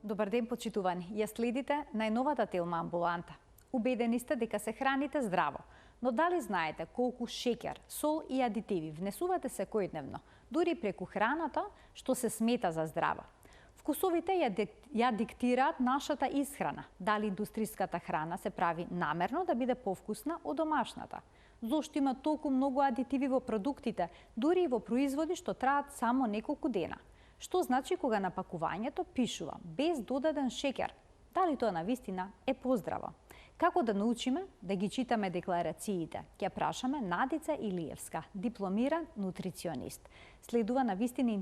Добар ден, почитувани. Ја следите најновата Телма амбуланта. Убедени сте дека се храните здраво, но дали знаете колку шеќер, сол и адитиви внесувате секојдневно, дури преку храната што се смета за здраво? Вкусовите ја диктираат нашата исхрана. Дали индустриската храна се прави намерно да биде повкусна од домашната? Зошто има толку многу адитиви во продуктите, дури и во производи што траат само неколку дена? Што значи кога на пакувањето пишува без додаден шеќер? Дали тоа навистина е поздраво? Како да научиме да ги читаме декларациите? Ќе прашаме Надица Илиевска, дипломиран нутриционист. Следува навистина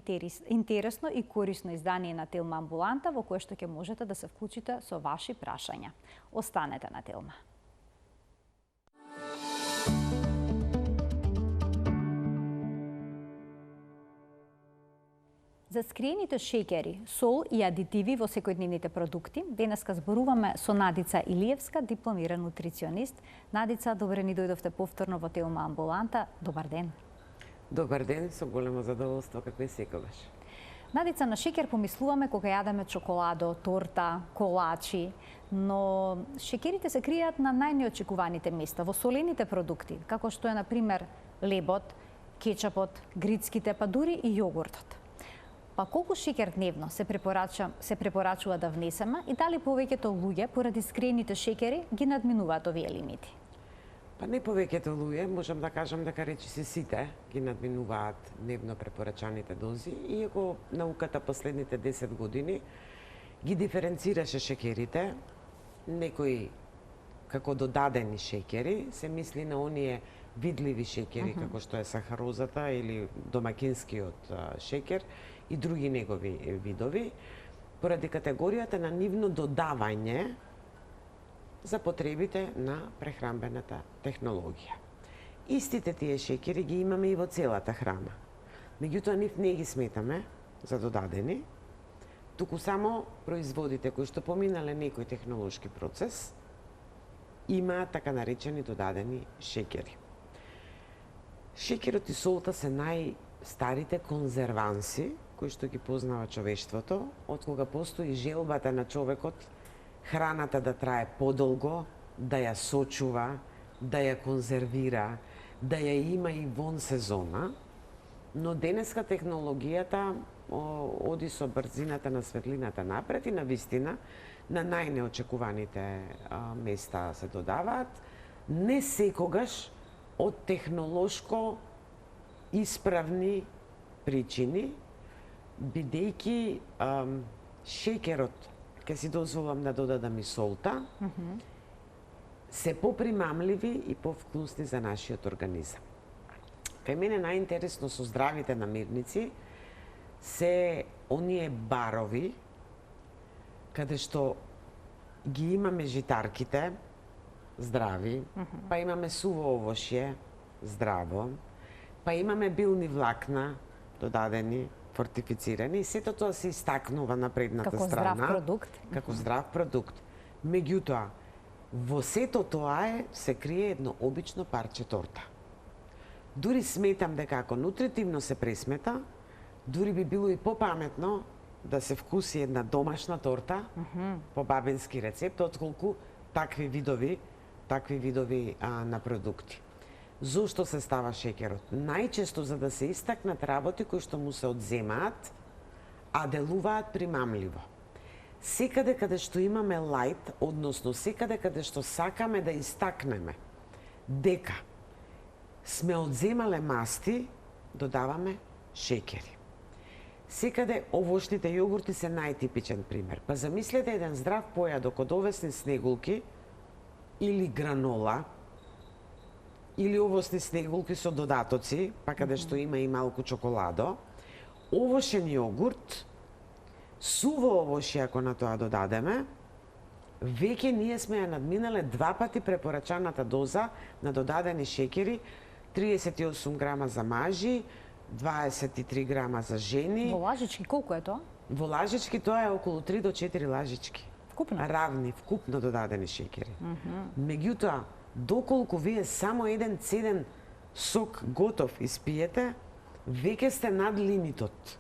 интересно и корисно издание на Телма амбуланта во кое што ќе можете да се вклучите со ваши прашања. Останете на Телма. За скриените шеќери, сол и адитиви во секојдневните продукти, денеска зборуваме со Надица Илиевска, дипломиран нутриционист. Надица, добре ни дојдовте повторно во Телма амбуланта. Добар ден. Добар ден, со големо задоволство, како и секогаш. Надица, на шеќер помислуваме кога јадеме чоколадо, торта, колачи, но шеќерите се кријат на најнеочекуваните места, во солените продукти, како што е, например, лебот, кетчапот, грицките, па дури и јогуртот. Па колку шеќер дневно се препорачува да внесеме и дали повеќето луѓе поради скриените шеќери ги надминуваат овие лимити? Па не повеќето луѓе, можам да кажам дека речиси сите ги надминуваат дневно препорачаните дози, иако науката последните 10 години ги диференцираше шеќерите, некои како додадени шеќери, се мисли на оние видливи шеќери, како што е сахарозата или домакинскиот шеќер, и други негови видови, поради категоријата на нивно додавање за потребите на прехранбената технологија. Истите тие шеќери ги имаме и во целата храна. Меѓутоа, нив не ги сметаме за додадени, туку само производите кои што поминале некој технолошки процес имаат така наречени додадени шеќери. Шеќерот и солта се најстарите конзерванси кои што ги познава човештвото, од кога постои желбата на човекот храната да трае подолго, да ја сочува, да ја конзервира, да ја има и вон сезона, но денеска технологијата оди со брзината на светлината напред и на вистина на најнеочекуваните места се додаваат, не секогаш од технолошко исправни причини, бидејќи шеќерот, ќе си дозволам да додадам и солта, се попримамливи и повкусни за нашиот организам. Кај мене најинтересно со здравите намирници се оние барови, каде што ги имаме житарките, здрави, па имаме суво овошје, здраво, па имаме билни влакна, додадени, фортифицирани, и сето тоа се истакнува на предната страна. Како здрав продукт. Како здрав продукт. Меѓутоа, во сето тоа се крие едно обично парче торта. Дури сметам дека ако нутритивно се пресмета, дури би било и попаметно да се вкуси една домашна торта по бабински рецепт, отколку такви видови на продукти. Зошто се става шеќерот? Најчесто за да се истакнат работи кои што му се одземаат, а делуваат примамливо. Секаде каде што имаме лајт, односно секаде каде што сакаме да истакнеме дека сме одземале масти, додаваме шеќери. Секаде овошните јогурти се најтипичен пример. Па замислете еден здрав појадок од овесни снегулки или гранола, или овосни снегулки со додатоци, па каде што има и малку чоколадо, овошен јогурт, суво овошје ако на тоа додадеме, веќе ние сме ја надминале 2 пати препорачаната доза на додадени шеќери, 38 грама за мажи, 23 грама за жени. Во лажички колку е тоа? Во лажички тоа е околу 3 до 4 лажички. Вкупно? Равни, вкупно додадени шеќери. Меѓутоа, доколку вие само еден цеден сок готов испиете, веќе сте над лимитот.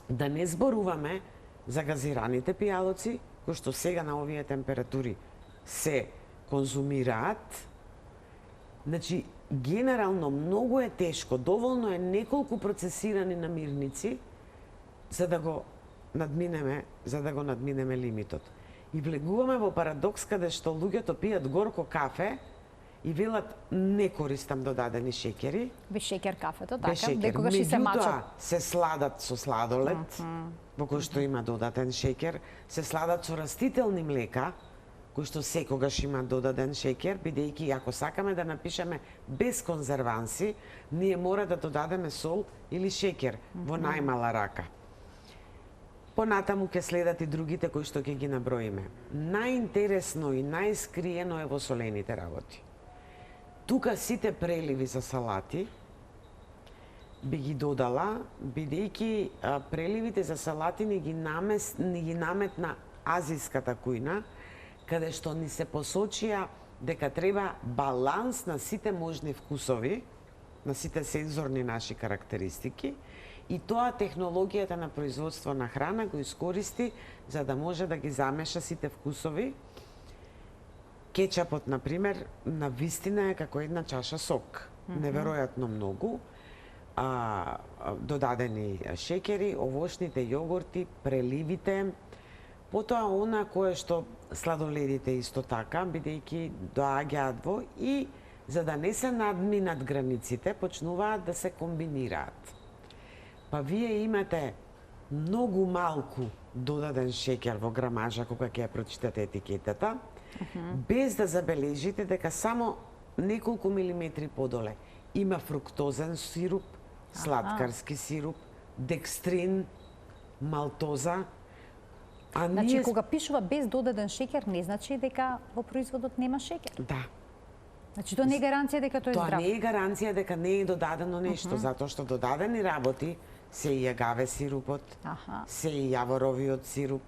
Да не зборуваме за газираните пијалоци, кои што сега на овие температури се конзумираат. Значи, генерално многу е тешко, доволно е неколку процесирани намирници за да го надминеме лимитот. И влегуваме во парадокс каде што луѓето пијат горко кафе и велат не користам додадени шеќери. Без шеќер кафето, Без така, шеќер. некогаш и се мачат. Меѓутоа, се сладат со сладолед, во кој што има додаден шеќер, се сладат со растителни млека, кои што секогаш има додаден шеќер, бидејќи ако сакаме да напишеме без конзерванси, ние мора да додадеме сол или шеќер во најмала рака. Понатаму ќе следат и другите кои што ќе ги наброиме. Најинтересно и најскриено е во солените работи. Тука сите преливи за салати би ги додала, бидејќи преливите за салати ни ги наметна азиската кујна, каде што ни се посочија дека треба баланс на сите можни вкусови, на сите сензорни наши карактеристики, и тоа технологијата на производство на храна го искористи за да може да ги замеша сите вкусови. Кетчапот, например, на вистина е како една чаша сок. Неверојатно многу додадени шеќери, овошните јогурти, преливите, потоа она кое што сладоледите исто така, бидејќи доаѓаат во и за да не се надминат границите, почнуваат да се комбинираат. Па вие имате многу малку додаден шеќер во грамажа кога ќе ја прочитате етикетата, без да забележите дека само неколку милиметри подоле има фруктозен сируп, сладкарски сируп, декстрин, малтоза. Значи, кога пишува без додаден шеќер, не значи дека во производот нема шеќер? Да. Значи, тоа не е гаранција дека тоа е здраво? Тоа не е гаранција дека не е додадено нешто, затоа што додадени работи се и агаве сирупот, се и јаворовиот сируп,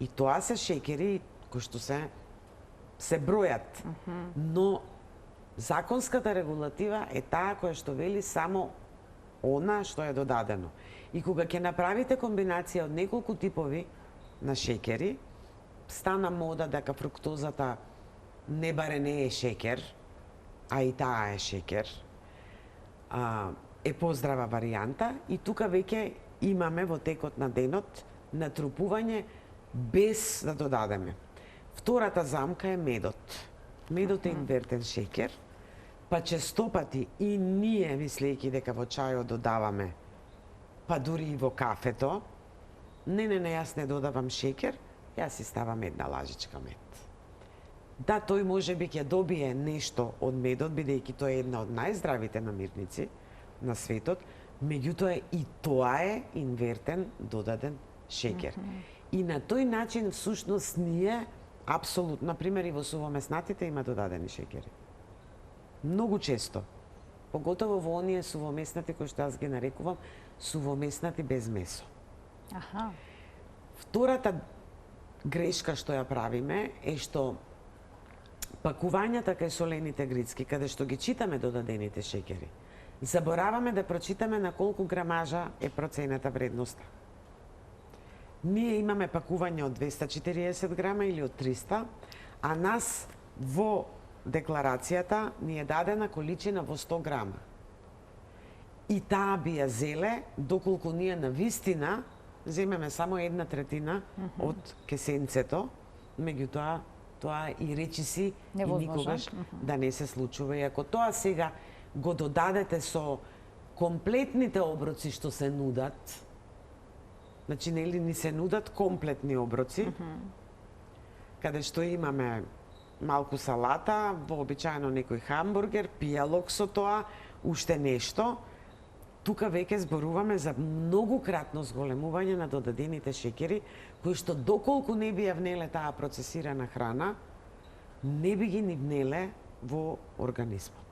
и тоа се шеќери кои што се бројат. Но законската регулатива е таа која што вели само она што е додадено. И кога ќе направите комбинација од неколку типови на шеќери, стана мода дека фруктозата не баре не е шеќер, а и таа е шеќер, е поздрава варијанта, и тука веќе имаме во текот на денот натрупување без да додадеме. Втората замка е медот. Медот е инвертен шеќер, па честопати и ние, мислејќи дека во чајот додаваме, па дури и во кафето, не, јас не додавам шеќер, јас си ставам една лажичка мед. Да, тој може би ќе добие нешто од медот, бидејќи тој е една од најздравите намирници на светот, меѓутоа и тоа е инвертен додаден шеќер. И на тој начин, всушност, ние апсолутно, например, и во сувомеснатите има додадени шеќери. Многу често. Поготово во оние сувомеснати кои што јас ги нарекувам сувомеснати без месо. Втората грешка што ја правиме е што пакувањата кај солените грицки, каде што ги читаме додадените шеќери, забораваме да прочитаме на колку грамажа е процената вредноста. Ние имаме пакување од 240 грама или од 300, а нас во декларацијата ни е дадена количина во 100 грама. И таа би ја зеле, доколку ние на вистина земеме само 1/3 од кесенцето, меѓутоа тоа и речиси и никогаш да не се случува. И ако тоа сега го додадете со комплетните оброци што се нудат, значи нели ни се нудат комплетни оброци, каде што имаме малку салата, вообичаено некој хамбургер, пијалок со тоа, уште нешто, тука веќе зборуваме за многукратно зголемување на додадените шеќери, кои што доколку не би ја внеле таа процесирана храна, не би ги ни внеле во организмот.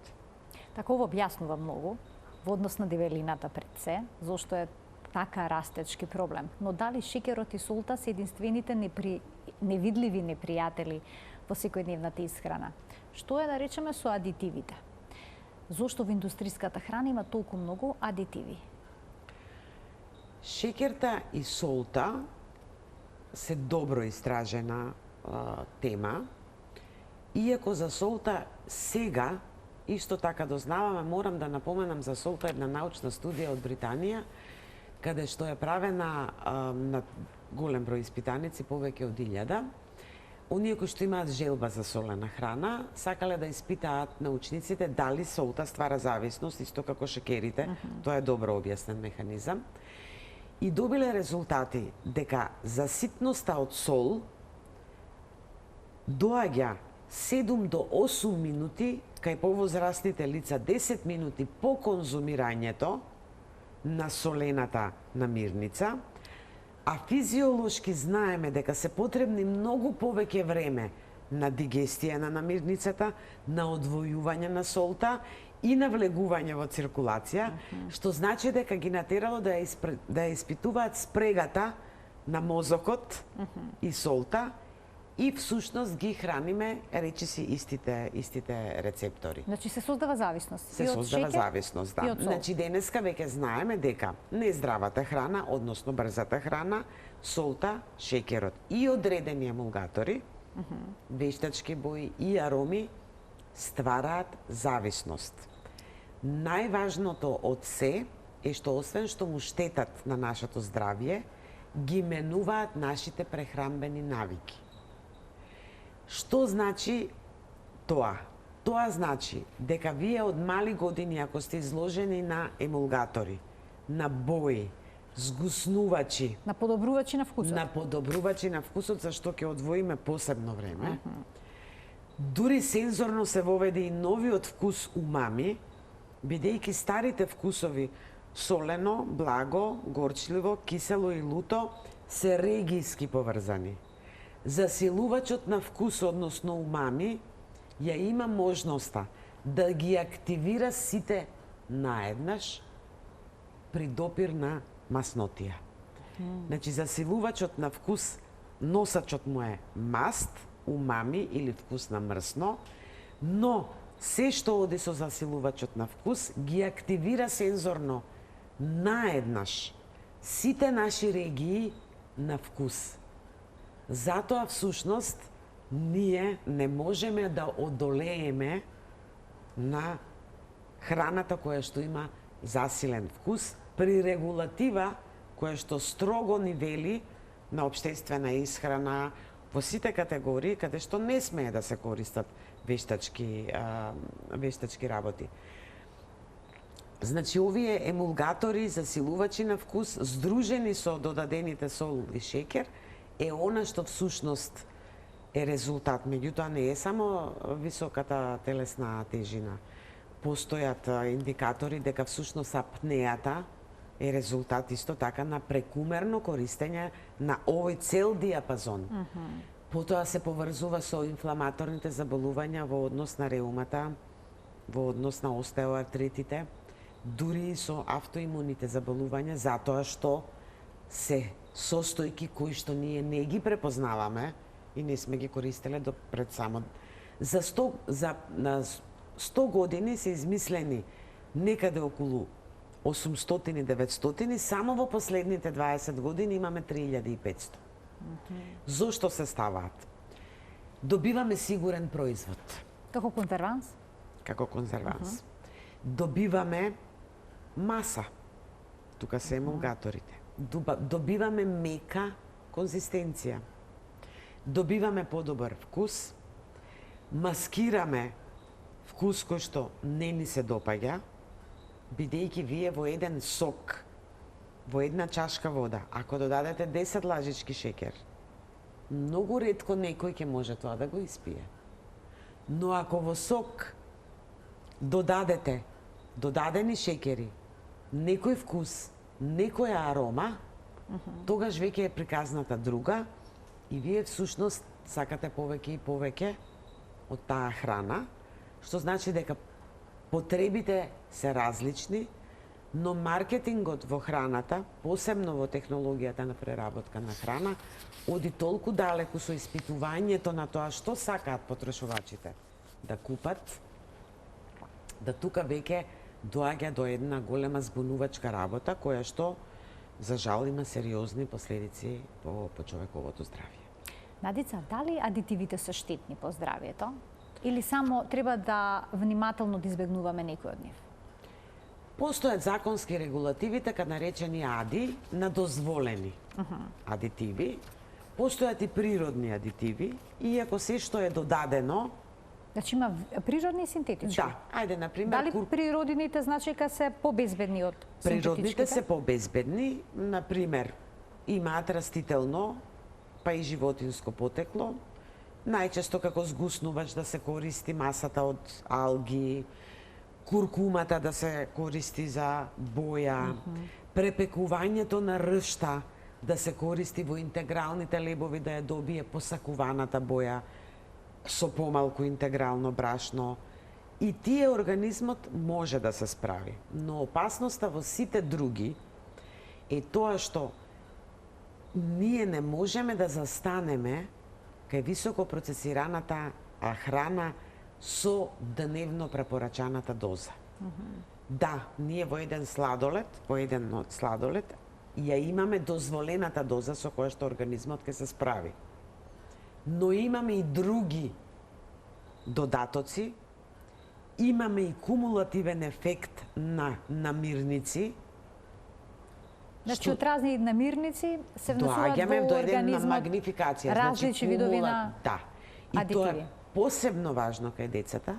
Така ова објаснува многу во однос на дебелината пред се, зошто е така растечки проблем. Но дали шеќерот и солта се единствените невидливи непријатели во секојдневната исхрана? Што е да речеме со адитивите? Зошто во индустриската храна има толку многу адитиви? Шеќерта и солта се добро истражена тема. Иако за солта сега, исто така дознаваме, морам да напоменам за солта една научна студија од Британија, каде што е правена на голем број испитаници, повеќе од 1000. Оние кои што имаат желба за солена храна, сакале да испитаат научниците дали солта ствара зависност, исто како шекерите. Тоа е добро објаснен механизам. И добиле резултати дека за ситноста од сол доаѓа 7 до 8 минути кај повозрастните лица, 10 минути по конзумирањето на солената намирница, а физиолошки знаеме дека се потребни многу повеќе време на дигестија на намирницата, на одвојување на солта и на влегување во циркулација, што значи дека ги натерало да ја испитуваат спрегата на мозокот и солта, и всушност ги храниме, речиси, истите рецептори. Значи се создава зависност. Се создава зависност, да. Значи денеска веќе знаеме дека нездравата храна, односно брзата храна, солта, шекерот и одредени емулгатори, вештачки бои и ароми ствараат зависност. Најважното од се е што освен што му штетат на нашето здравје, ги менуваат нашите прехранбени навики. Што значи тоа? Тоа значи дека вие од мали години, ако сте изложени на емулгатори, на бои, згуснувачи, на подобрувачи на вкусот, зашто ќе одвоиме посебно време, дури сензорно се воведе и новиот вкус умами, бидејќи старите вкусови солено, благо, горчливо, кисело и луто се регијски поврзани. Засилувачот на вкус, односно умами, ја има можноста да ги активира сите наеднаш при допир на маснотија. Значи, засилувачот на вкус, носачот му е маст, умами или вкус на мрсно, но се што оди со засилувачот на вкус ги активира сензорно наеднаш сите наши регии на вкус. Затоа всушност ние не можеме да одолееме на храната која што има засилен вкус при регулатива која што строго ни вели на општествена исхрана во сите категории каде што не смее да се користат вештачки работи. Значи, овие емулгатори, засилувачи на вкус, здружени со додадените сол и шекер, е она што всушност е резултат. Меѓутоа, не е само високата телесна тежина. Постојат индикатори дека всушност апнејата е резултат исто така на прекумерно користење на овој цел диапазон. Потоа се поврзува со инфламаторните заболувања во однос на реумата, во однос на остеоартритите, дури и со автоимуните заболувања, затоа што се состојки кои што ние не ги препознаваме и не сме ги користеле до пред само. На 100 години се измислени некаде околу 800-900, само во последните 20 години имаме 3500. Зошто се ставаат? Добиваме сигурен производ. Како конзерванс? Како конзерванс. Добиваме маса. Тука се емулгаторите. Добиваме мека конзистенција. Добиваме подобар вкус. Маскираме вкус кој што не ни се допаѓа, бидејќи вие во еден сок, во една чашка вода, ако додадете 10 лажички шекер, многу ретко некој ќе може тоа да го испие. Но ако во сок додадете додадени шекери, некој вкус, некоја арома, тогаш веќе е приказната друга и вие всушност сакате повеќе и повеќе од таа храна, што значи дека потребите се различни, но маркетингот во храната, посебно во технологијата на преработка на храна, оди толку далеку со испитувањето на тоа што сакаат потрошувачите да купат, да тука веќе доаѓа до една голема збунувачка работа, која што за жал има сериозни последици по човековото здравје. Надица, дали адитивите се штетни по здравјето? Или само треба да внимателно да избегнуваме некој од нив? Постојат законски регулативи, така наречени АДИ, на дозволени адитиви. Постојат и природни адитиви, иако се што е додадено... Значи има природни и синтетички? Да, ајде, например... Дали природните значи се побезбедни од синтетичките? Природните се побезбедни, например, имаат растително, па и животинско потекло. Најчесто како згуснувач да се користи масата од алги, куркумата да се користи за боја, препекувањето на ршта да се користи во интегралните лебови да ја добие посакуваната боја со помалку интегрално брашно. И тие организмот може да се справи. Но опасноста во сите други е тоа што ние не можеме да застанеме кај високо процесираната храна со дневно препорачаната доза. Да, ние во еден од сладолед, ја имаме дозволената доза со која што организмот ќе се справи. Но имаме и други додатоци, имаме и кумулативен ефект на намирници. Значи, од разни намирници се внесуваат во организмот магнификација, различни видови на да. И адитиви. тоа е посебно важно кај децата,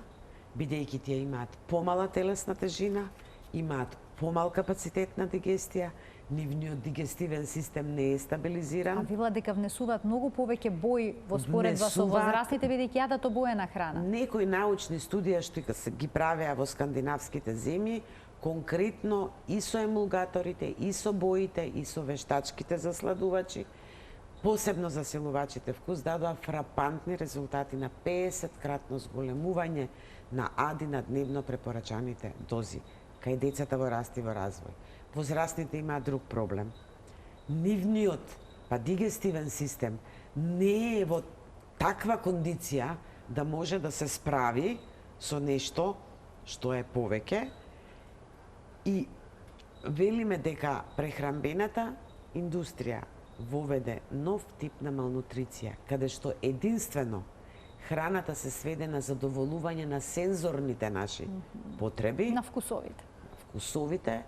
бидејќи тие имаат помала телесна тежина, имаат помал капацитет на дигестија, нивниот дигестивен систем не е стабилизиран. А вела дека внесуваат многу повеќе бој во споредба со возрастните, бидејќи јадат обоена храна. Некои научни студија што ги правеа во скандинавските земји, конкретно и со емулгаторите, и со боите, и со вештачките засладувачи, посебно засилувачите вкус, дадоа фрапантни резултати на 50-кратно зголемување на АДИ на дневно препорачаните дози кај децата во растиво развој. Возрастните имаат друг проблем. Нивниот дигестивен систем не е во таква кондиција да може да се справи со нешто што е повеќе. И велиме дека прехранбената индустрија воведе нов тип на малнутриција, каде што единствено храната се сведе на задоволување на сензорните наши потреби. На вкусовите. Вкусовите,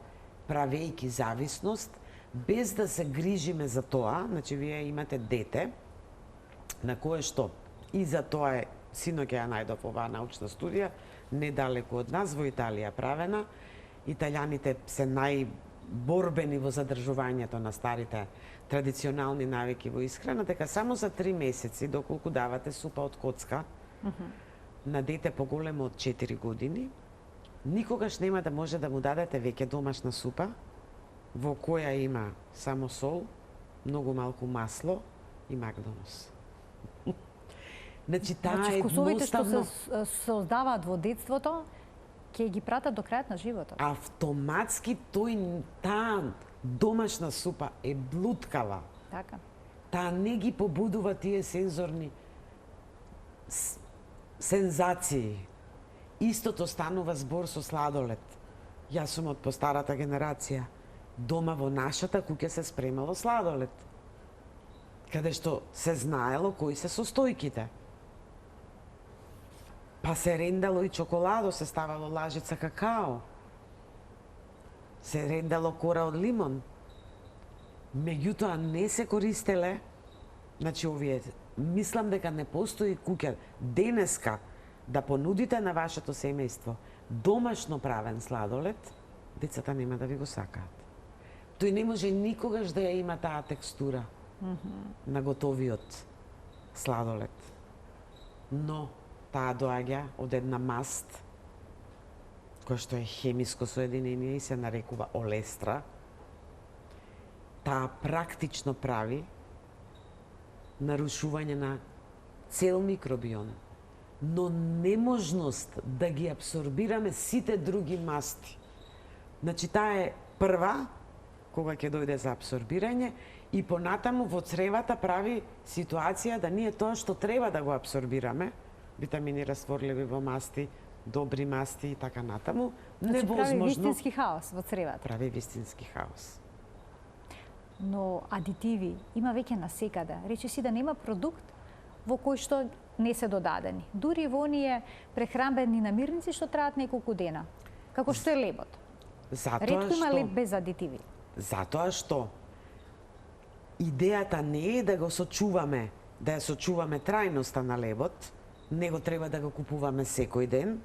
правејќи зависност, без да се грижиме за тоа. Значи, вие имате дете, на кое што и за тоа е, синоќа ја најдов оваа научна студија, недалеку од нас, во Италија правена. Италијаните се најборбени во задржувањето на старите традиционални навики во исхрана, дека само за 3 месеци, доколку давате супа од коцка на дете поголемо од 4 години, никогаш нема да може да му дадете веќе домашна супа, во која има само сол, многу малку масло и макдонос. Значи, таа е вкусовите што се создаваат во детството, ќе ги пратат до крајот на животот. Автоматски таа домашна супа е блуткава. Така. Таа не ги побудува тие сензорни сензации. Истото станува збор со сладолед. Јас сум од постарата генерација. Дома во нашата куќа се спремало сладолед. Каде што се знаело кои се состојките. Па се рендало и чоколадо, се ставало лажица какао. Се рендало кора од лимон. Меѓутоа не се користеле, значи овие, мислам дека не постои куќа денеска да понудите на вашето семејство домашно правен сладолед, децата нема да ви го сакаат. Тој не може никогаш да ја има таа текстура на готовиот сладолед. Но таа доаѓа од една маст, која што е хемиско соединение и се нарекува олестра. Таа практично прави нарушување на цел микробион, но неможност да ги абсорбираме сите други масти. Значи, таа е прва, кога ќе дојде за абсорбирање, и понатаму во цревата прави ситуација да ние тоа што треба да го абсорбираме, витамини растворливи во масти, добри масти и така натаму, невозможно. Прави вистински хаос во цревата. Прави вистински хаос. но адитиви има веќе насекаде. Речи си да нема продукт во кој што не се додадени. Дури во оние прехранбени намирници што траат неколку дена, како што е лебот. Ретко има леб без адитиви. Затоа што идејата не е да го сочуваме, да ја сочуваме трајноста на лебот, него треба да го купуваме секој ден.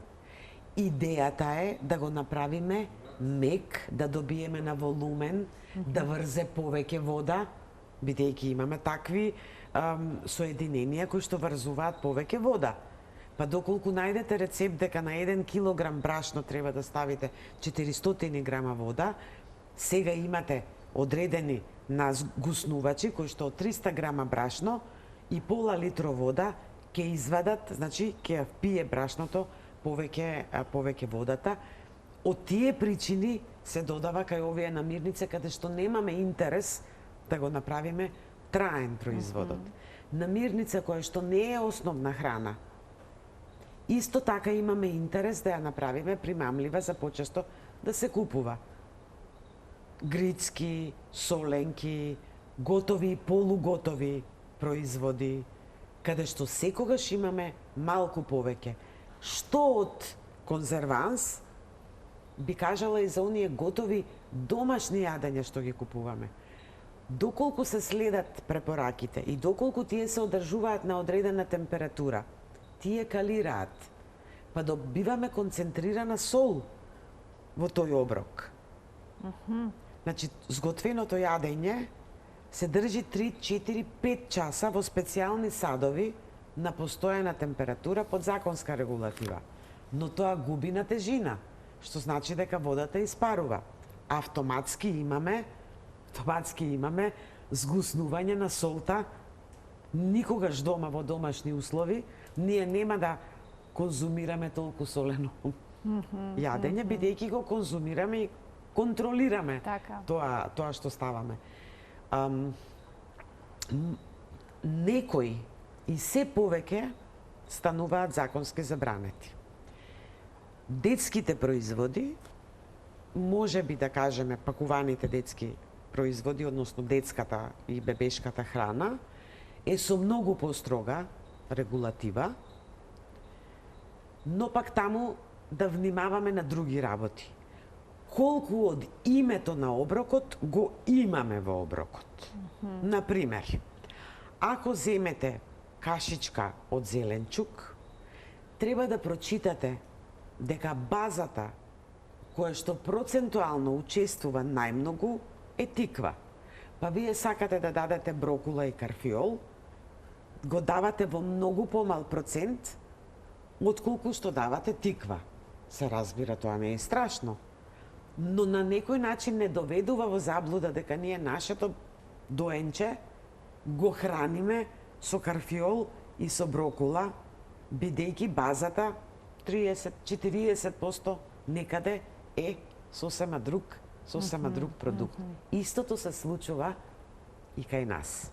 Идејата е да го направиме мек, да добиеме на волумен, да врзе повеќе вода, бидејќи имаме такви соединенија кои што врзуваат повеќе вода. Па доколку најдете рецепт дека на 1 килограм брашно треба да ставите 400 грама вода, сега имате одредени на гуснувачи кои што од 300 грама брашно и пола литро вода ќе извадат, значи ќе ја пие брашното повеќе водата. Од тие причини се додава кај овие намирници каде што немаме интерес да го направиме траен производот. Намирница која што не е основна храна, исто така имаме интерес да ја направиме примамлива за почесто да се купува. Грицки, соленки, готови и полуготови производи, каде што секогаш имаме малку повеќе. Што од конзерванс, би кажала и за оние готови домашни јадења што ги купуваме. Доколку се следат препораките и доколку тие се одржуваат на одредена температура, тие калираат, па добиваме концентрирана сол во тој оброк. Значи, сготвеното јадење се држи 3, 4, 5 часа во специјални садови на постојана температура под законска регулатива. Но тоа губи на тежина, што значи дека водата испарува. Автоматски имаме згуснување на солта. Никогаш дома во домашни услови ние нема да конзумираме толку солено јадење, бидејќи го конзумираме и контролираме тоа што ставаме. Некои и се повеќе стануваат законски забранети. Детските производи, може би да кажеме пакуваните детски производи, односно детската и бебешката храна, е со многу построга регулатива, но пак таму да внимаваме на други работи. Колку од името на оброкот го имаме во оброкот. Например, ако земете кашичка од зеленчук, треба да прочитате дека базата која што процентуално учествува најмногу е тиква. Па вие сакате да дадете брокула и карфиол, го давате во многу помал процент отколку што давате тиква. Се разбира, тоа не е страшно, но на некој начин не доведува во заблуда дека ние нашето доенче го храниме со карфиол и со брокула, бидејќи базата 30-40% некаде е сосема друг продукт. Истото се случува и кај нас.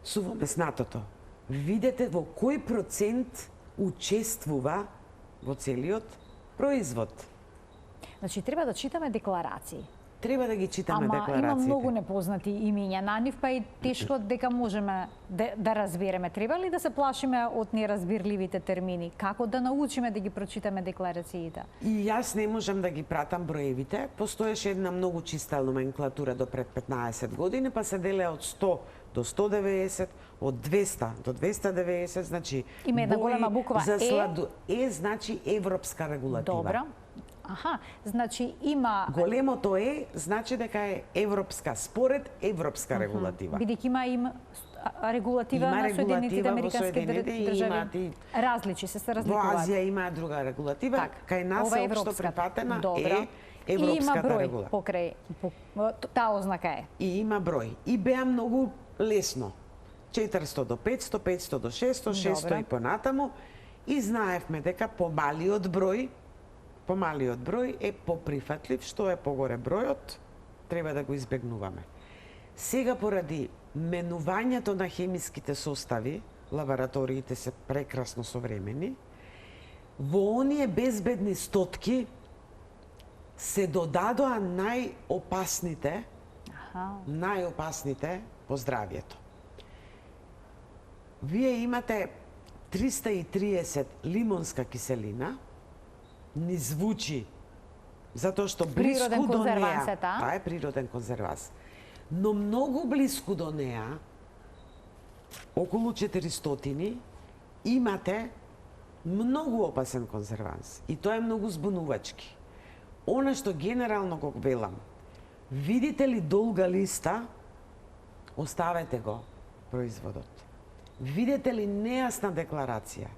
Суво меснатото. Видете во кој процент учествува во целиот производ. Значи, треба да читаме декларации. Треба да ги читаме декларациите. Ама има многу непознати имиња на нив, па и тешко дека можеме да разбереме. Треба ли да се плашиме од неразбирливите термини? Како да научиме да ги прочитаме декларациите? И јас не можам да ги пратам броевите. Постоеше една многу чиста номенклатура до пред 15 години, па се деле од 100 до 190, од 200 до 290, значи има една голема буква Е, значи европска регулатива. Добро. Аха, значи има... Големото Е значи дека е европска, според европска регулатива. Бидејќи има регулатива на Соединетите Американски држави. Различи се разликуваат. Во Азија има друга регулатива, кај нас е општо прифатена е европската регулатива. И има број покрај таа ознака е. И има број. И беа многу лесно. 400 до 500, 500 до 600, 600 и понатаму. И знаевме дека помалиот број е поприфатлив, што е погоре бројот, треба да го избегнуваме. Сега поради менувањето на хемиските состави, лабораториите се прекрасно современи, во оние безбедни стотки се додадоа најопасните најопасните по здравјето. Вие имате 330 лимонска киселина, ни звучи затоа што близко Природен до конзерванс неа, е таа? таа е природен конзерванс, но многу близко до неа, околу 400, имате многу опасен конзерванс и тоа е многу збунувачки. Она што генерално го велам, видите ли долга листа, оставете го производот. Видите ли нејасна декларација,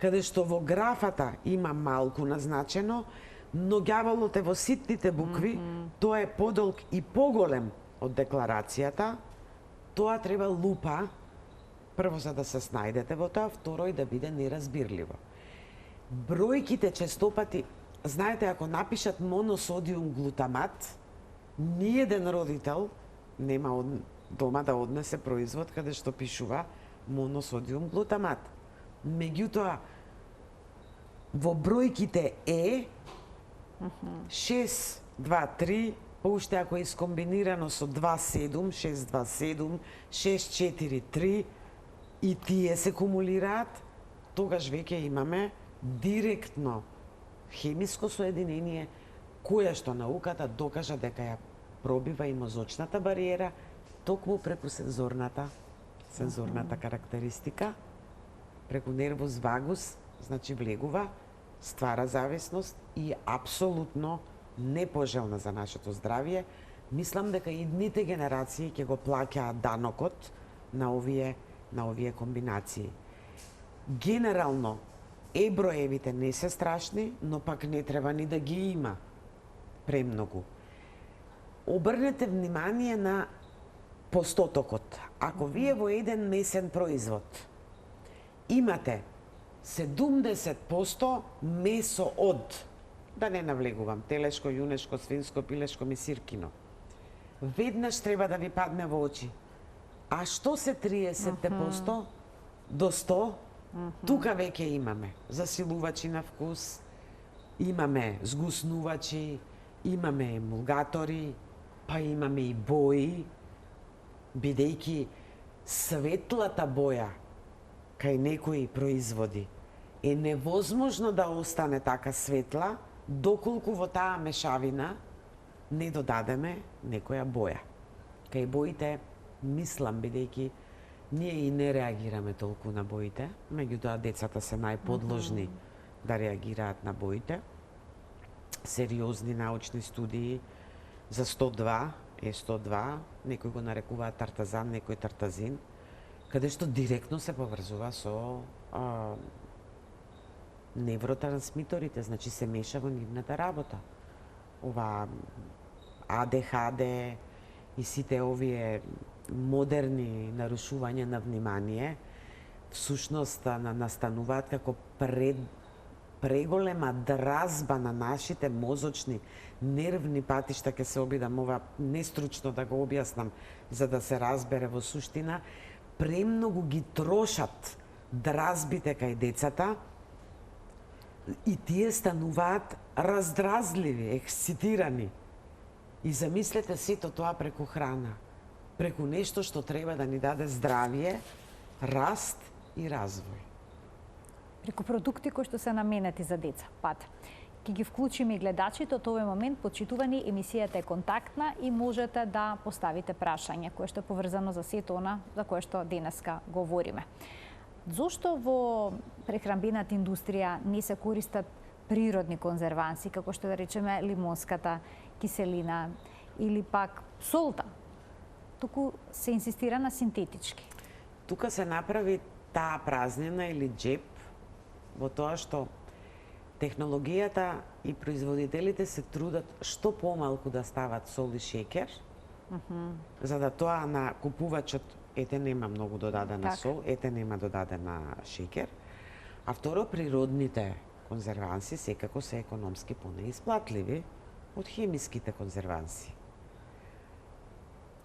каде што во графата има малку назначено, но ѓаволот е во ситните букви, тоа е подолг и поголем од декларацијата, тоа треба лупа, прво за да се снајдете во тоа, второ и да биде неразбирливо. Бројките честопати, знаете, ако напишат моносодиум глутамат, ниеден родител нема дома да однесе производ каде што пишува моносодиум глутамат. Меѓутоа, во бројките е 6, 2, 3, уште ако е искомбинирано со 2, 7, 6, 2, 7, 6, 4, 3, и тие се кумулираат, тогаш веќе имаме директно хемиско соединение, која што науката докажа дека ја пробива и мозочната бариера, токму преку сензорната карактеристика, преку нервус вагус, значи влегува, ствара зависност и апсолутно непожелна за нашето здравје. Мислам дека идните генерации ќе го плаќаат данокот на овие комбинации. Генерално, броевите не се страшни, но пак не треба ни да ги има премногу. Обрнете внимание на постотокот. Ако вие во еден месен производ имате 70% месо од, да не навлегувам, телешко, јунешко, свинско, пилешко, месиркино, веднаш треба да ви падне во очи. А што се 30% до 100%? Тука веќе имаме засилувачи на вкус, имаме згуснувачи, имаме емулгатори, па имаме и бои, бидејќи светлата боја кај некои производи е невозможно да остане така светла, доколку во таа мешавина не додадеме некоја боја. Кај боите, мислам, бидејќи ние и не реагираме толку на боите, меѓутоа децата се најподложни да реагираат на боите. Сериозни научни студии за 102, Е102, некои го нарекуваат тартазан, некои тартазин, каде што директно се поврзува со невротрансмиторите, значи се меша во нивната работа. Ова АДХД и сите овие модерни нарушувања на внимание всушност настануваат како преголема дразба на нашите мозочни нервни патишта. Ќе се обидам ова нестручно да го објаснам за да се разбере во суштина. Премногу ги трошат дразбите кај децата и тие стануваат раздразливи, ексцитирани. И замислете сето тоа преку храна, преку нешто што треба да ни даде здравје, раст и развој. Преку продукти кои што се наменети за деца. Пат, ќе ги вклучиме и гледачите од овој момент. Почитувани, емисијата е контактна и можете да поставите прашање кое што е поврзано за сето она за кое што денеска говориме. Зошто во прехранбената индустрија не се користат природни конзерванси, како што да речеме лимонската киселина или пак солта? Туку се инсистира на синтетички. Тука се направи таа празнина или джеп во тоа што технологијата и производителите се трудат што помалку да стават сол и шеќер, за да тоа на купувачот ете нема многу додадена сол, ете нема додадена шеќер, а второ природните конзерванси секако се економски понеисплатливи од хемиските конзерванси.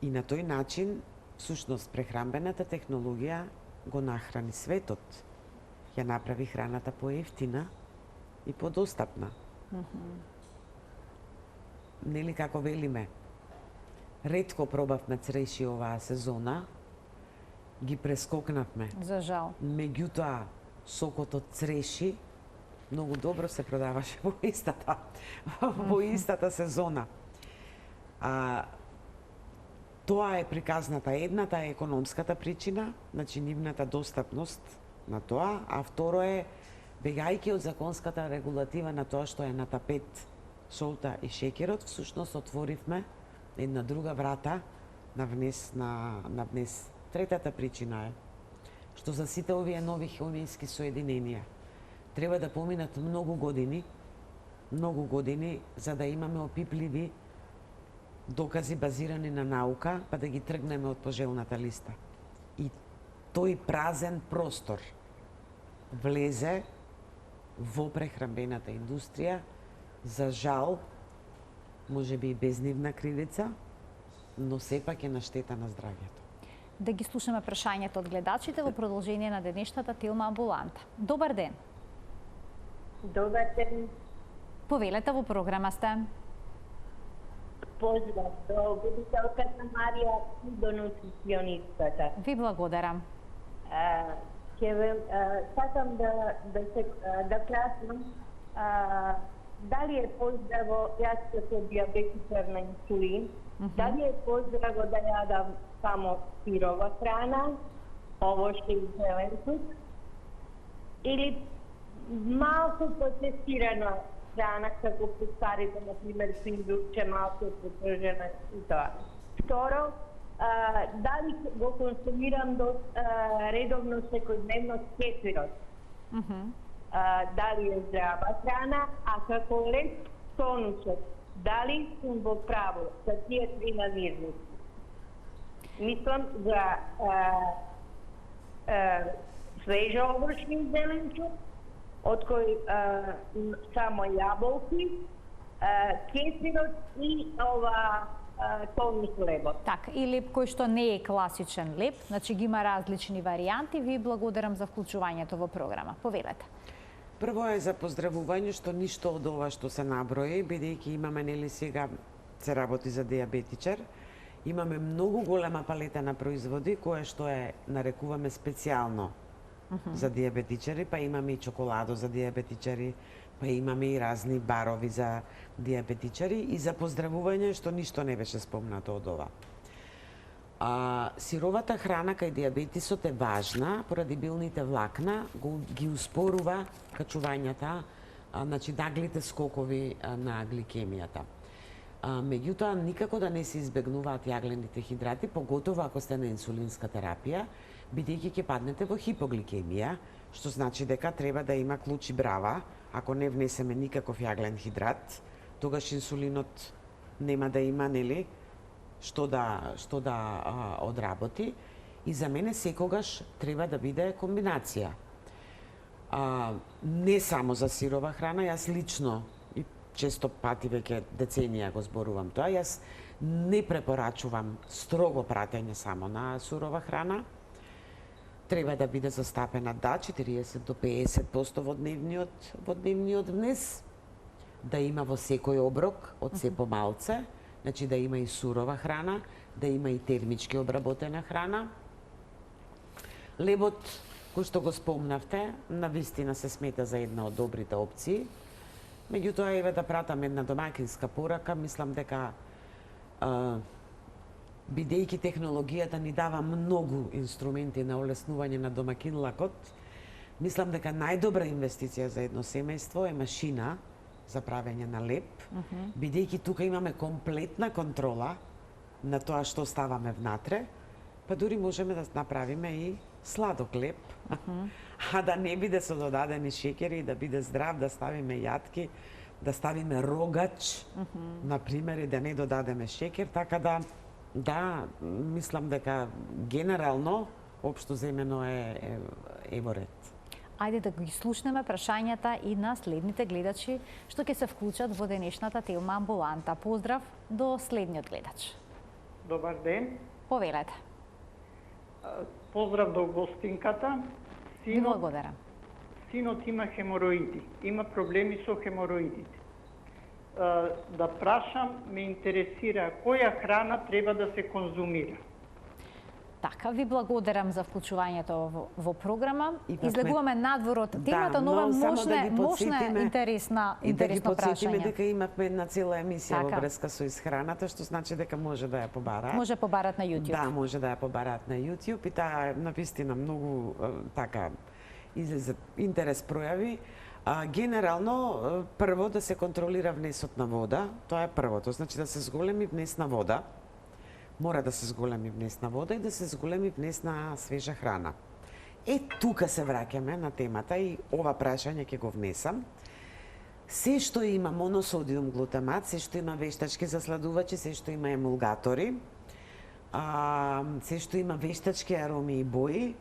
И на тој начин, всушност, прехранбената технологија го нахрани светот. Ја направи храната поевтина и подостапна. Нели како велиме, Ретко пробавме цреши оваа сезона. Ги прескокнавме. За жал. Меѓутоа, сокот од цреши многу добро се продаваше во истата сезона. Тоа е приказната. Едната е економската причина, значи нивната достапност на тоа, а второ е бегајќи од законската регулатива на тоа што е на тапет солта и шеќерот, всушност отворивме една друга врата на внес. Третата причина е што за сите овие нови хемиски соединенија треба да поминат многу години, за да имаме опипливи докази базирани на наука, па да ги тргнеме од пожелната листа. И тој празен простор влезе во прехранбената индустрија, за жал, може би и без нивна кривица, но сепак е на штета на здравјето. Да ги слушаме прашањето од гледачите во продолжение на денешната Тилма амбуланта. Добар ден. Добар ден. Повелете, во програма сте. Поздрав до водителката Марија и до нутриционистката. Ви благодарам. Сакам да прашам дали е поздраво, јас како диабетичар на инсулин, дали е поздраво да јадам само сирова храна, овошје и зеленчук, или малку процесирана храна, како постарите, например, пиндурче, малку потржена и тоа. Второ, дали го консумирам редовно секојдневно кефирот? Дали е здрава храна, а како лек тонусот, дали сум во право за тие три намирници? Мислам за свежо овошје и зеленчук, од кој само јаболки, кефирот и тонус лебот. Така, и леп кој што не е класичен леп, значи ги има различни варијанти. Ви благодарам за вклучувањето во програма. Повелете. Прво е за поздравување што ништо од ова што се наброи, бидејќи имаме нели сега се работи за диабетичар, имаме многу голема палета на производи кое што е нарекуваме специјално за диабетичари, па имаме и чоколадо за диабетичари, па имаме и разни барови за диабетичари и за поздравување што ништо не беше спомнато од ова. Сировата храна кај диабетисот е важна поради билните влакна, ги успорува качувањата, значи наглите скокови на гликемијата. Меѓутоа, никако да не се избегнуваат јаглените хидрати, поготово ако сте на инсулинска терапија, бидејќи ќе паднете во хипогликемија, што значи дека треба да има клуч и брава. Ако не внесеме никаков јаглен хидрат, тогаш инсулинот нема да има, нели, што да одработи. И за мене секогаш треба да биде комбинација. Не само за сирова храна, јас лично и често пати веќе деценија го зборувам тоа, јас не препорачувам строго пратење само на сурова храна. Треба да биде застапена 40 до 50% во дневниот внес, да има во секој оброк од се помалце, значи да има и сурова храна, да има и термички обработена храна. Лебот, кој што го спомнавте, навистина се смета за една од добрите опции. Меѓутоа, еве да пратам една домакинска порака, мислам дека бидејќи технологијата ни дава многу инструменти на олеснување на домакинлакот, мислам дека најдобра инвестиција за едно семејство е машина за правење на леп, бидејќи тука имаме комплетна контрола на тоа што ставаме внатре, па дури можеме да направиме и сладок леп, а да не биде со додадени шеќери, да биде здрав, да ставиме јатки, да ставиме рогач, например, и да не додадеме шеќер, така да, мислам дека генерално, општо земено е во ред. Ајде да ги слушнеме прашањата и на следните гледачи што ќе се вклучат во денешната Тилма амбуланта. Поздрав до следниот гледач. Добар ден. Повелете. Поздрав до гостинката. Ви благодарам. Синот има хемороиди. Има проблеми со хемороидите. да прашам, ме интересира која храна треба да се конзумира. Така, ви благодарам за вклучувањето во програма. Имавме- Излегуваме надвор од темата, но ова но само мощна, ги мощна потсетиме интересно И да ги потсетиме прашање. дека имавме една цела емисија во Така. врска со исхраната, што значи дека може да ја побараат. Може побарат на YouTube. Да, може да ја побараат на YouTube и таа е навистина многу така излезе интерес пројави. Генерално прво да се контролира внесот на вода, тоа е првото, значи да се зголеми внес на вода. Мора да се зголеми внес на вода и да се зголеми внес на свежа храна. Тука се враќаме на темата и ова прашање ќе го внесам. Се што има моносодиум глутамат, се што има вештачки засладувачи, се што има емулгатори, се што има вештачки ароми и бои,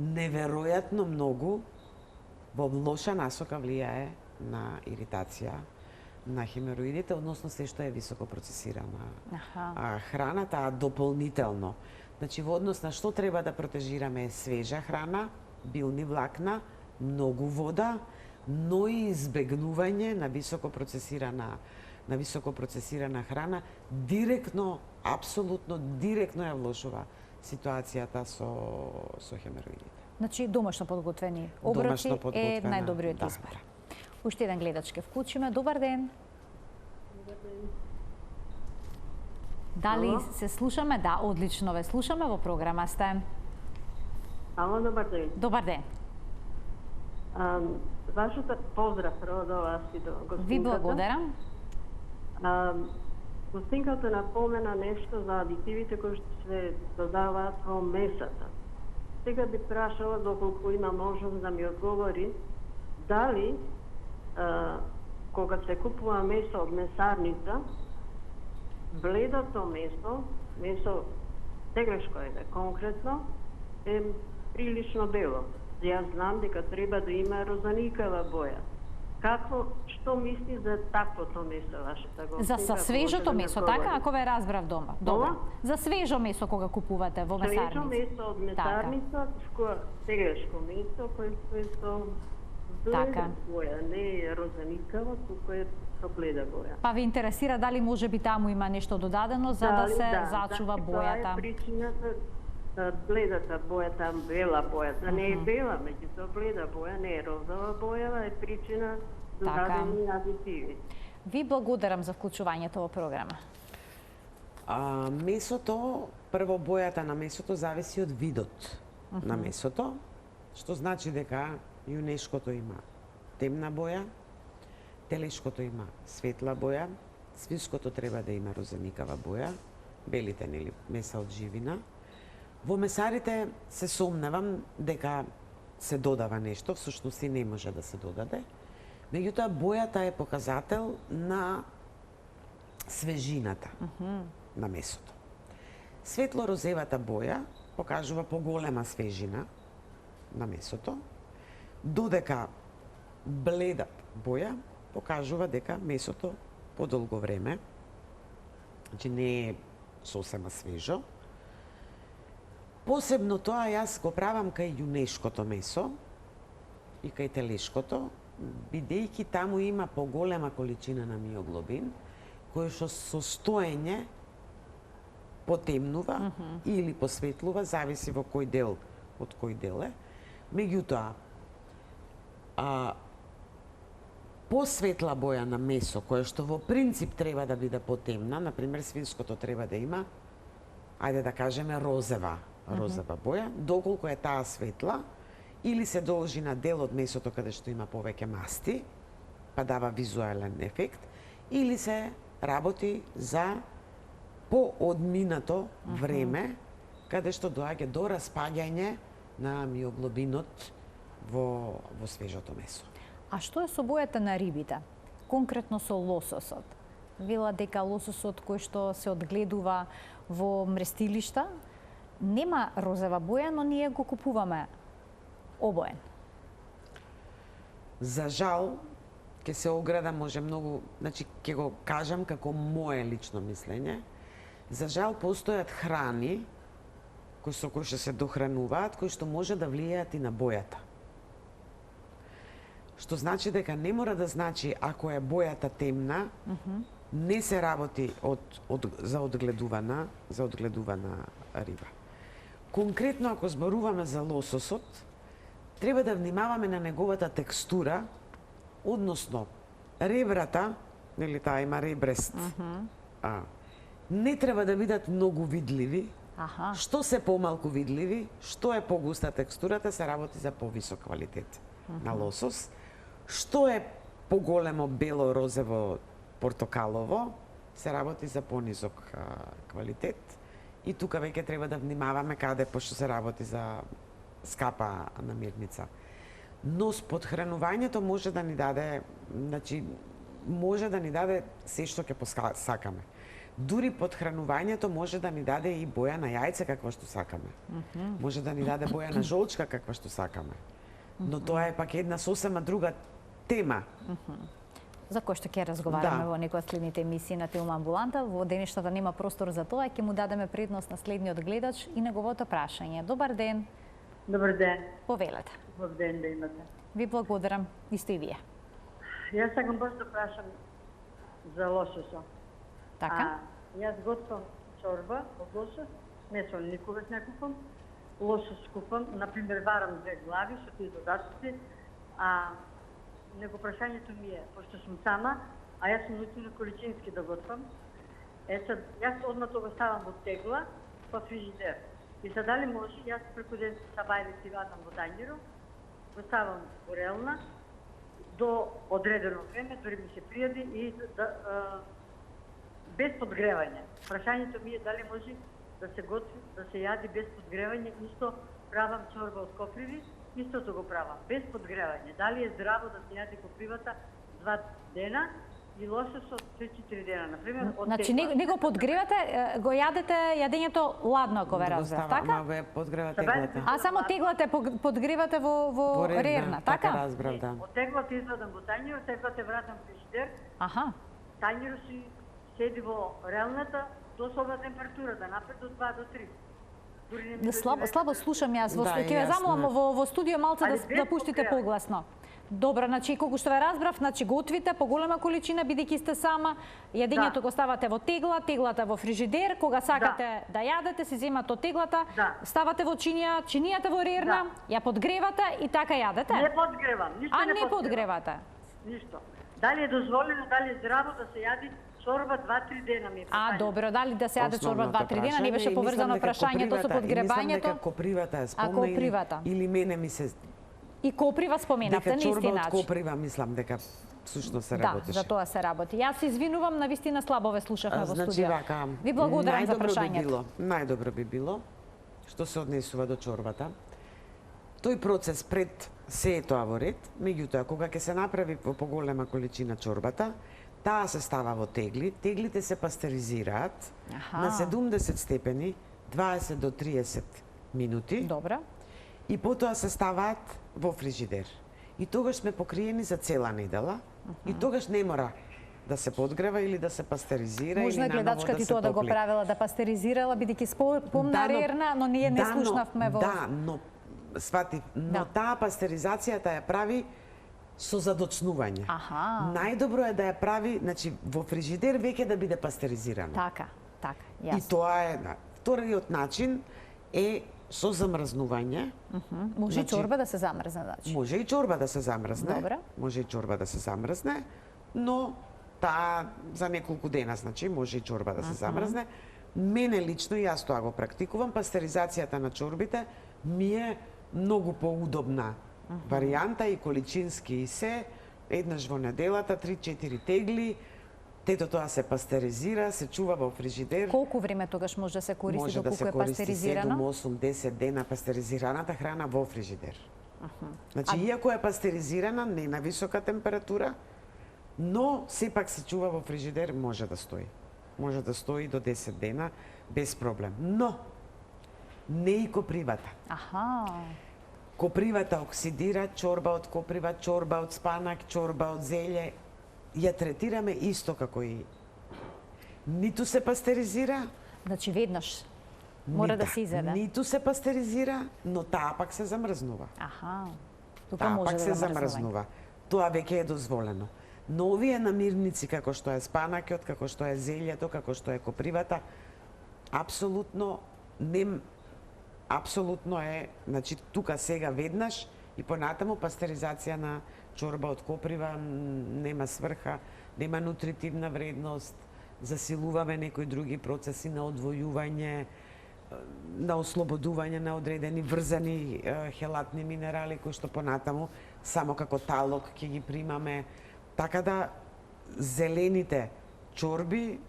неверојатно многу во лоша насока влијае на иритација на хемероидите, односно се што е високо процесирана храна, таа дополнително. Значи, во однос на што треба да протежираме е свежа храна, билни влакна, многу вода, но и избегнување на високо процесирана храна, директно, апсолутно директно ја влошува ситуацијата со хемероидите. Значи, домашно подготвени оброци е најдобриот избор. Да. Уште еден гледач ке вклучиме. Добар ден. Дали се слушаме? Да, одлично ве слушаме, во програма сте. Ало, добар ден. Добар ден. Вашата поздрав прво до вас и до гостинката. Ви благодарам. Гостинката напомена нешто за адитивите кои што се додаваат во месата. Сега би прашала, доколку има можност да ми одговори, дали кога се купува месо од месарница, бледото месо теглешко е конкретно, е прилично бело. Јас знам дека треба да има розаникава боја. Што мисли за таквото месо, вашата гостинка? За свежото месо, така? Ако ве разбрав дома. Добро. За свежо месо кога купувате во месарница. Свежо месо од месарница, теглешко месо, кое е со бледа боја, не е розаникава, туку е со бледа боја. Па ви интересира дали може би таму има нешто додадено за да се зачува бојата? Тоа е причината, бледата бојата, бела бојата, не е бела, меѓутоа бледа боја, не е розова бојава, е причина додадени адитиви. Ви благодарам за вклучувањето во програма. Месото, прво бојата на месото зависи од видот на месото, што значи дека јунешкото има темна боја, телешкото има светла боја, свинското треба да има розаникава боја, белите нели меса од живина. Во месарите се сомневам дека се додава нешто, всушност и не може да се додаде. Меѓутоа бојата е показател на свежината на месото. Светло-розевата боја покажува поголема свежина на месото, додека бледа боја покажува дека месото подолго време, значи не е сосема свежо. Посебно тоа јас го правам кај јунешкото месо и кај телешкото, бидејќи таму има поголема количина на миоглобин, кој што со стоење потемнува или посветлува, зависи во кој дел од кој дел е. Меѓутоа, посветла боја на месо, која што во принцип треба да биде потемна, например свинското треба да има, ајде да кажеме розова боја, доколку е таа светла, или се должи на дел од месото каде што има повеќе масти, па дава визуелен ефект, или се работи за поодминато време, каде што доаѓа до распаѓање на миоглобинот во свежото месо. А што е со бојата на рибите? Конкретно со лососот. Вела дека лососот кој што се одгледува во мрестилишта нема розова боја, но ние го купуваме обоен. За жал, ќе се ограда, може многу, значи ќе го кажам како мое лично мислење. За жал постојат храни со кои што се дохрануваат, кои што може да влијаат и на бојата. што значи дека не мора да значи ако е бојата темна, не се работи за одгледувана риба. Конкретно ако зборуваме за лососот, треба да внимаваме на неговата текстура, односно ребрата, нели таа има ребрест, не треба да бидат многу видливи. Што се помалку видливи, што е погуста текстурата, се работи за повисок квалитет на лосос. Што е поголемо бело, розево, портокалово, се работи за понизок квалитет. И тука веќе треба да внимаваме каде, пошто се работи за скапа намирница. Но подхранувањето може да ни даде, значи, може да ни даде се што ќе сакаме. Дури подхранувањето може да ни даде и боја на јајце каква што сакаме. Може да ни даде боја на жолчка каква што сакаме. Но тоа е пак една сосема друга тема. За кој што ќе разговараме во некоја следните емисии на Тилма Амбуланта. Во денешната нема простор за тоа, ќе му дадеме предност на следниот гледач и неговото прашање. Добар ден. Добар ден. Повелете. Добар ден да имате. Ви благодарам, исто и вие. Јас сакам баш да прашам за лососо. Така? Јас готвам чорба од лосос, месо никогаш не купам. Лосос купам, например варам 2 глави со тие додатоци, него прашањето ми е, пошто сум сама, а јас сум научила количински да готвам, сад, јас одма тоа ставам во тегла, во фрижидер. И сад дали може, јас преку ден сабајле си вадам во тањеру, го ставам во релна, до одредено време, дори ми се пријади и без подгревање. Прашањето ми е дали може да се готви, да се јади без подгревање, исто правам чорба од коприви, истото го правам, без подгревање. Дали е здраво да се јади копривата 2 дена и лососот 3-4 дена, например, од Значи не го подгревате, го јадете јадењето ладно, ако ве разбрав, така? Ве подгрева теглата. А само теглата подгревате во рерна, така? Така разбрав, да. Од теглата извадам во тањер, теглата вратам во фрижидер. Тањерот си седи во релната до собна температура, да напред до 2 до 3. Слабо слушам јас, ќе ве замолам во студио малце да пуштите погласно. Добро, значи колку што ве разбрав, значи готвите по голема количина бидејќи сте сама, јадењето го ставате во тегла, теглата во фрижидер, кога сакате да јадете, си земате од теглата, ставате во чинија, чинијата во рерна, ја подгревате и така јадете? Не подгревам, ништо не не подгревате? Ништо. Дали е дозволено, дали е здраво да се јади чорба 2-3 дена ми е. Добро, дали да се јаде чорба 2-3 дена, не беше поврзано прашањето со подгревањето. Мислам дека копривата е спомна или мене ми се... И коприва споменавте, наистина. Дека чорба од коприва, мислам дека всушност се работеше. Да, за тоа се работи. Јас се извинувам, навистина слабо ве слушавме во студио. Значи вака, ви благодарам за прашањето. Најдобро би било, што се однесува до чорбата, тој процес пред се е тоа во ред, меѓутоа, кога ќе се направи по поголема количина чорбата, таа се става во тегли, теглите се пастеризираат на 70 степени, 20 до 30 минути. Добро. И потоа се ставаат во фрижидер. И тогаш сме покриени за цела недела, и тогаш не мора да се подгрева или да се пастеризира или наново гледачка ти тоа да го правила, да пастеризирала, бидејќи спомна рерна, но ние не слушнавме во... Да, но свати, но таа пастеризацијата ја прави со задоцнување. Најдобро е да ја прави, значи во фрижидер веќе да биде пастеризирана. Така, јасно. И тоа е вториот начин е со замрзнување. Може и чорба да се замрзне, значи. Може и чорба да се замрзне. Добре. Може и чорба да се замрзне, но таа за неколку дена, значи може и чорба да се замрзне. Мене лично, јас тоа го практикувам, пастеризацијата на чорбите ми е многу поудобна варијанта и количински и се. Еднаш во неделата, 3-4 тегли, тето тоа се пастеризира, се чува во фрижидер. Колку време тогаш може да се користи доколку е пастеризирано? Може да се користи 7, 8, 10 дена пастеризираната храна во фрижидер. Значи, иако е пастеризирана, не на висока температура, но сепак се чува во фрижидер, може да стои. Може да стои до 10 дена без проблем. Но, не и копривата. Копривата оксидира, чорба од коприва, чорба од спанак, чорба од зелје, ја третираме исто како и ниту се пастеризира. Значи веднаш мора да се изеде. Ниту се пастеризира, но таа пак се замрзнува. Тука таа може пак да се замрзнува. тоа веќе е дозволено. Но овие намирници како што е спанакот, како што е зелјето, како што е копривата, апсолутно е, значи тука сега веднаш и понатаму пастеризација на чорба од коприва нема сврха, нема нутритивна вредност, засилуваме некои други процеси на одвојување, на ослободување на одредени врзани хелатни минерали кои што понатаму само како талок ќе ги примаме. Така да зелените чорби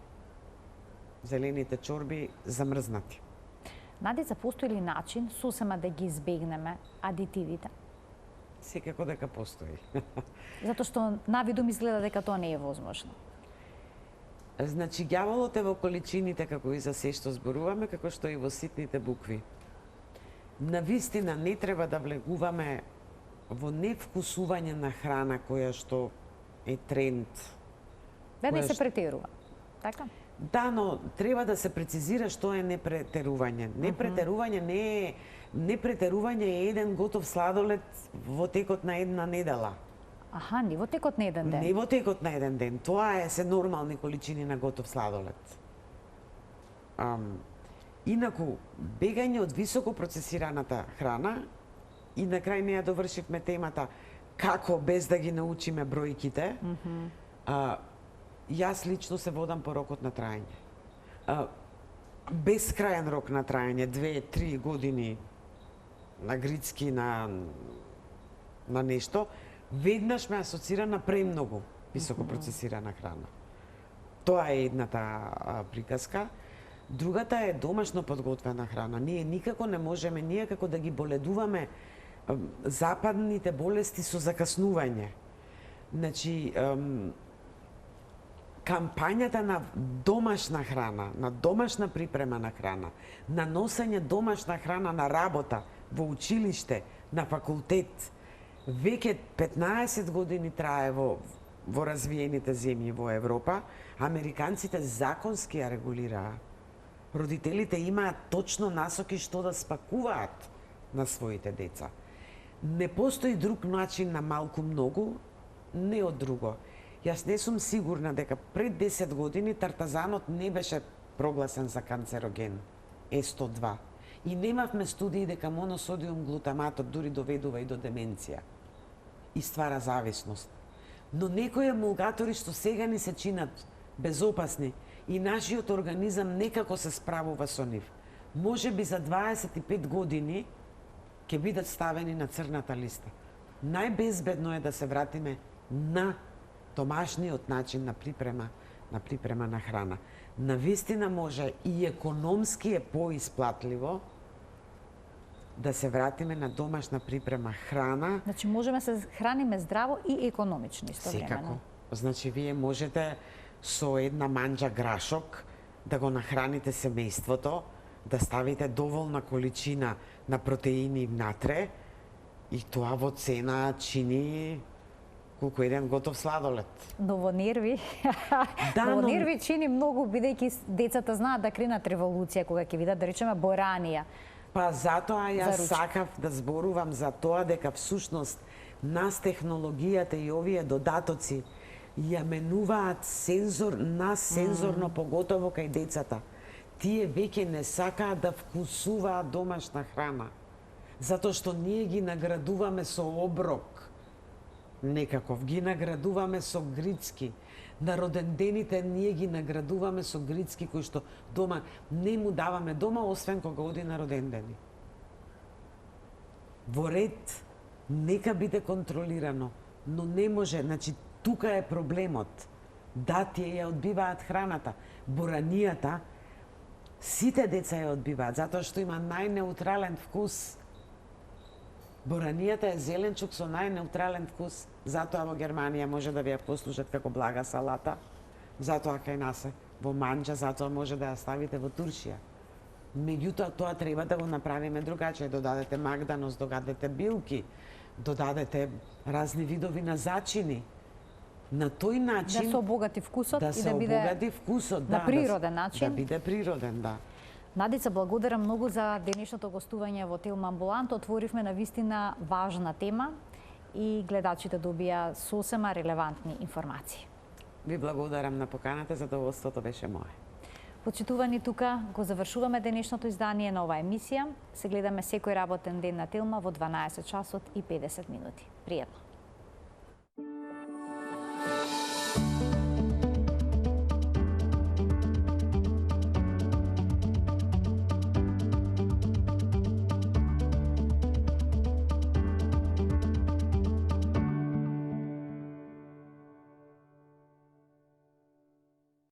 замрзнати. Надица, постои ли начин сосема да ги избегнеме адитивите? Секако дека постои. Затоа што навидум изгледа дека тоа не е возможно. Значи, ѓаволот е во количините, како и за се што зборуваме, како што и во ситните букви. Навистина не треба да влегуваме во невкусување на храна која што е тренд. Да не се претерува, така? Да, но треба да се прецизира што е непретерување. Непретерување е еден готов сладолед во текот на една недела. Аха, не во текот на еден ден. Не во текот на еден ден. Тоа е се нормални количини на готов сладолед. Инаку, бегање од високо процесираната храна, и на крај не ја довршивме темата како без да ги научиме бројките, јас лично се водам по рокот на траење. Безкрајен рок на траење, 2-3 години на грицки, на нешто, веднаш ме асоцира на премногу високо процесирана храна. Тоа е едната приказка. Другата е домашно подготвена храна. Ние никако не можеме, ние како да ги боледуваме западните болести со закаснување. Значи, кампањата на домашна храна, на домашна припрема на храна, на носење домашна храна на работа, во училиште, на факултет, веќе 15 години трае во развиените земји во Европа. Американците законски ја регулираа. Родителите имаат точно насоки што да спакуваат на своите деца. Не постои друг начин на малку многу, не од друго. Јас не сум сигурна дека пред 10 години тартазанот не беше прогласен за канцероген, Е102. И немавме студии дека моносодиум глутаматот дури доведува и до деменција и ствара зависност. Но некои емулгатори што сега ни се чинат безопасни и нашиот организам некако се справува со нив, може би за 25 години ќе бидат ставени на црната листа. Најбезбедно е да се вратиме на домашниот начин на припрема на храна. Навистина може и економски е поисплатливо да се вратиме на домашна припрема храна. Значи можеме се храниме здраво и економично истовремено. Секако. Значи вие можете со една манџа грашок да го нахраните семејството, да ставите доволна количина на протеини внатре и тоа во цена чини колку еден готов сладолед. Но во нерви, во нерви чини многу, бидејќи децата знаат да кренат револуција кога ќе видат, да речеме, боранија. Па затоа јас сакав да зборувам за тоа дека всушност нас технологијата и овие додатоци ја менуваат сензорно поготово кај децата. Тие веќе не сакаат да вкусуваат домашна храна, затоа што ние ги наградуваме со оброк. Некаков ги наградуваме со грицки. На родендените ние ги наградуваме со грицки кои што дома не му даваме дома, освен кога оди на родендени. Во ред, нека биде контролирано, но не може, значи тука е проблемот. Да, тие ја одбиваат храната. Боранијата, сите деца ја одбиваат, затоа што има најнеутрален вкус. Боранијата е зеленчук со најнеутрален вкус, затоа во Германија може да ви ја послужат како блага салата, затоа кај нас е во манџа, затоа може да ја ставите во туршија. Меѓутоа, тоа треба да го направиме другаче, додадете магданост, додадете билки, додадете разни видови на зачини. На тој начин да се обогати вкусот и да биде на природен начин. Да биде природен, да. Надица, благодарам многу за денешното гостување во Телма Амбулант. Отворивме на вистина важна тема и гледачите добија сосема релевантни информации. Ви благодарам на поканата, задоволството беше мое. Почитувани, тука го завршуваме денешното издание на оваа емисија. Се гледаме секој работен ден на Телма во 12 часот и 50 минути. Пријатно!